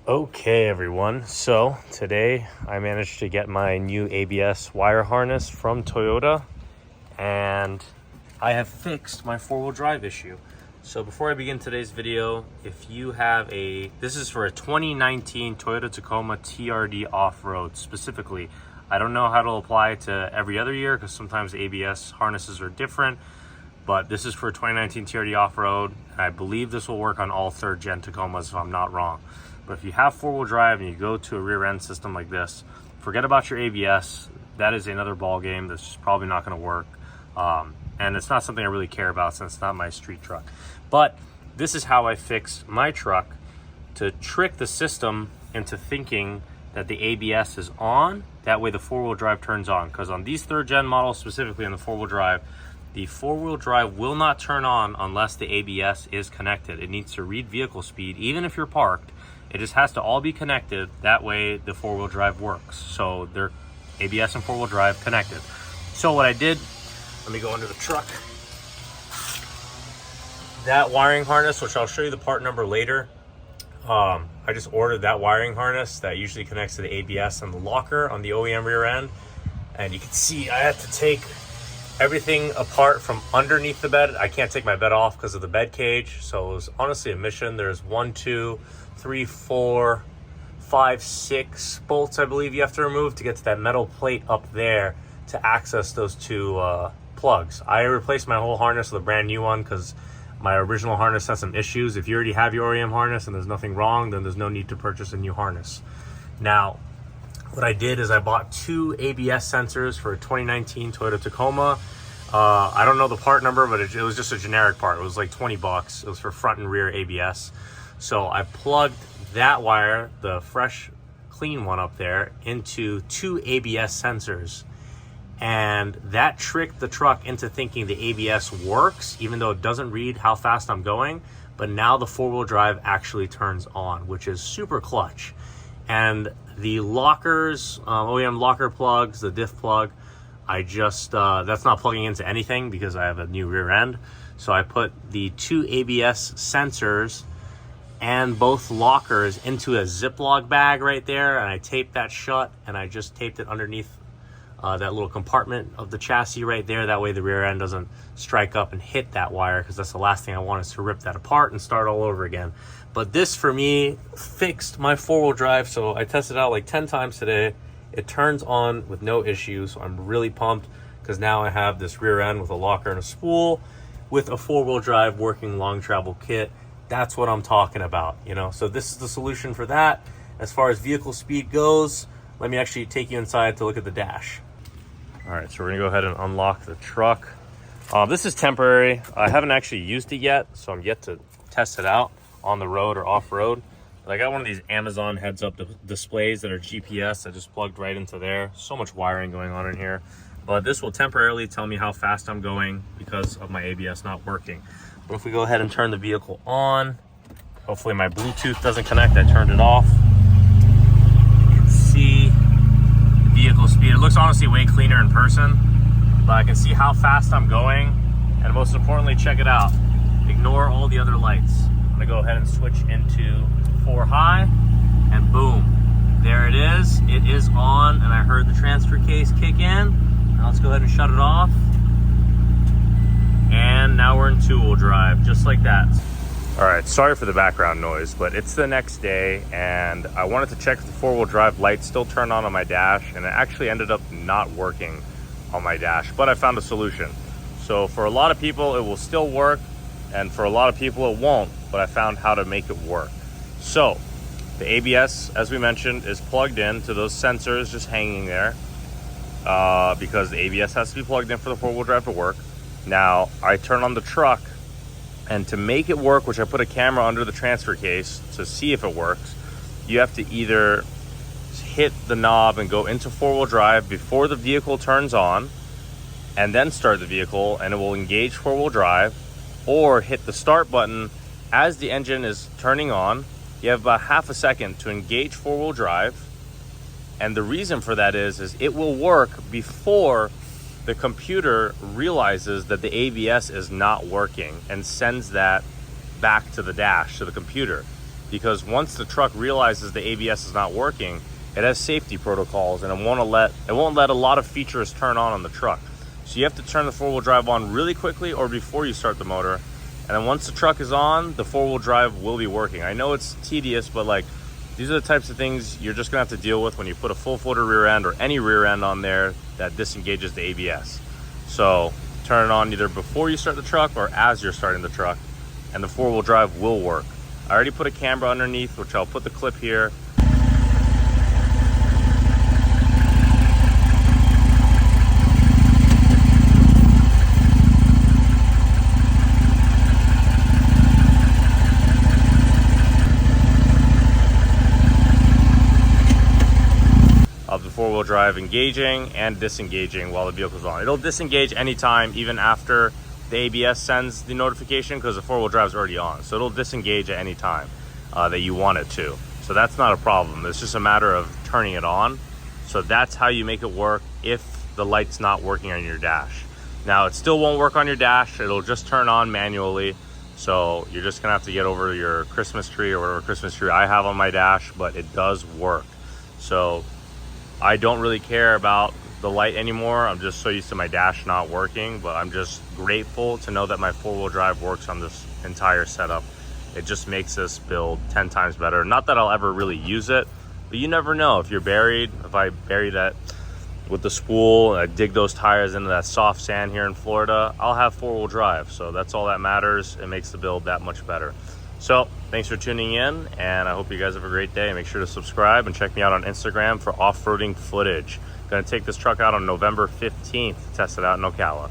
Okay everyone, so today I managed to get my new ABS wire harness from Toyota and I have fixed my four-wheel drive issue. So before I begin today's video, if you have this is for a 2019 Toyota Tacoma TRD off-road specifically. I don't know how it'll apply to every other year because sometimes ABS harnesses are different, but this is for a 2019 TRD off-road and I believe this will work on all third gen Tacomas if I'm not wrong. But if you have four-wheel drive and you go to a rear end system like this, forget about your ABS. That is another ball game that's just probably not going to work. And it's not something I really care about since it's not my street truck. But this is how I fix my truck to trick the system into thinking that the ABS is on. That way the four-wheel drive turns on. Because on these third gen models, specifically on the four-wheel drive, the four-wheel drive will not turn on unless the ABS is connected. It needs to read vehicle speed, even if you're parked. It just has to all be connected. That way the four-wheel drive works. So they're ABS and four-wheel drive connected. So what I did, let me go under the truck. That wiring harness, which I'll show you the part number later. I just ordered that wiring harness that usually connects to the ABS and the locker on the OEM rear end. And you can see I had to take everything apart from underneath the bed. I can't take my bed off because of the bed cage. So it was honestly a mission. There's 1, 2, 3, 4, 5, 6 bolts I believe you have to remove to get to that metal plate up there to access those two plugs. I replaced my whole harness with a brand new one because my original harness has some issues. If you already have your OEM harness and there's nothing wrong, then there's no need to purchase a new harness. Now, what I did is I bought 2 ABS sensors for a 2019 Toyota Tacoma. I don't know the part number, but it was just a generic part. It was like 20 bucks. It was for front and rear ABS. So I plugged that wire, the fresh, clean one up there, into 2 ABS sensors. And that tricked the truck into thinking the ABS works, even though it doesn't read how fast I'm going. But now the four-wheel drive actually turns on, which is super clutch. And the lockers, OEM locker plugs, the diff plug, I just, that's not plugging into anything because I have a new rear end. So I put the 2 ABS sensors and both lockers into a Ziploc bag right there, and I taped that shut, and I just taped it underneath that little compartment of the chassis right there. That way the rear end doesn't strike up and hit that wire, because that's the last thing I want, is to rip that apart and start all over again. But this, for me, fixed my four-wheel drive. So I tested it out like 10 times today. It turns on with no issues. So I'm really pumped because now I have this rear end with a locker and a spool with a four-wheel drive working long travel kit. That's what I'm talking about, you know? So this is the solution for that. As far as vehicle speed goes, let me actually take you inside to look at the dash. All right, so we're gonna go ahead and unlock the truck. This is temporary. I haven't actually used it yet, so I'm yet to test it out on the road or off-road. But I got one of these Amazon heads-up displays that are GPS. I just plugged right into there. So much wiring going on in here. But this will temporarily tell me how fast I'm going because of my ABS not working. But if we go ahead and turn the vehicle on, hopefully my Bluetooth doesn't connect. I turned it off. You can see the vehicle speed. It looks honestly way cleaner in person, but I can see how fast I'm going. And most importantly, check it out. Ignore all the other lights. I'm gonna go ahead and switch into 4 high, and boom, there it is. It is on, and I heard the transfer case kick in. Now let's go ahead and shut it off. And now we're in two-wheel drive, just like that. All right, sorry for the background noise, but it's the next day, and I wanted to check if the four-wheel drive lights still turned on my dash, and it actually ended up not working on my dash, but I found a solution. So for a lot of people, it will still work, and for a lot of people, it won't, but I found how to make it work. So the ABS, as we mentioned, is plugged in to those sensors just hanging there because the ABS has to be plugged in for the four-wheel drive to work. Now I turn on the truck, and to make it work, which I put a camera under the transfer case to see if it works, you have to either hit the knob and go into four-wheel drive before the vehicle turns on and then start the vehicle and it will engage four-wheel drive, or hit the start button as the engine is turning on. You have about half a second to engage four-wheel drive, and the reason for that is it will work before the computer realizes that the ABS is not working and sends that back to the dash, to the computer. because once the truck realizes the ABS is not working, it has safety protocols and it won't let a lot of features turn on the truck. So you have to turn the four-wheel drive on really quickly or before you start the motor. And then once the truck is on, the four-wheel drive will be working. I know it's tedious, but like, these are the types of things you're just gonna have to deal with when you put a full floater rear end or any rear end on there that disengages the ABS. So turn it on either before you start the truck or as you're starting the truck, and the four-wheel drive will work. I already put a camber underneath, which I'll put the clip here. Of the four-wheel drive engaging and disengaging while the vehicle's on. It'll disengage anytime, even after the ABS sends the notification, because the four-wheel drive is already on. So it'll disengage at any time that you want it to. So that's not a problem. It's just a matter of turning it on. So that's how you make it work if the light's not working on your dash. Now, it still won't work on your dash. It'll just turn on manually. So you're just gonna have to get over your Christmas tree or whatever Christmas tree I have on my dash, but it does work. So I don't really care about the light anymore. I'm just so used to my dash not working, but I'm just grateful to know that my four-wheel drive works on this entire setup. It just makes this build 10 times better. Not that I'll ever really use it, but you never know. If you're buried, if I bury that with the spool, I dig those tires into that soft sand here in Florida, I'll have four-wheel drive. So that's all that matters. It makes the build that much better. So thanks for tuning in, and I hope you guys have a great day. Make sure to subscribe and check me out on Instagram for off-roading footage. Gonna take this truck out on November 15th to test it out in Ocala.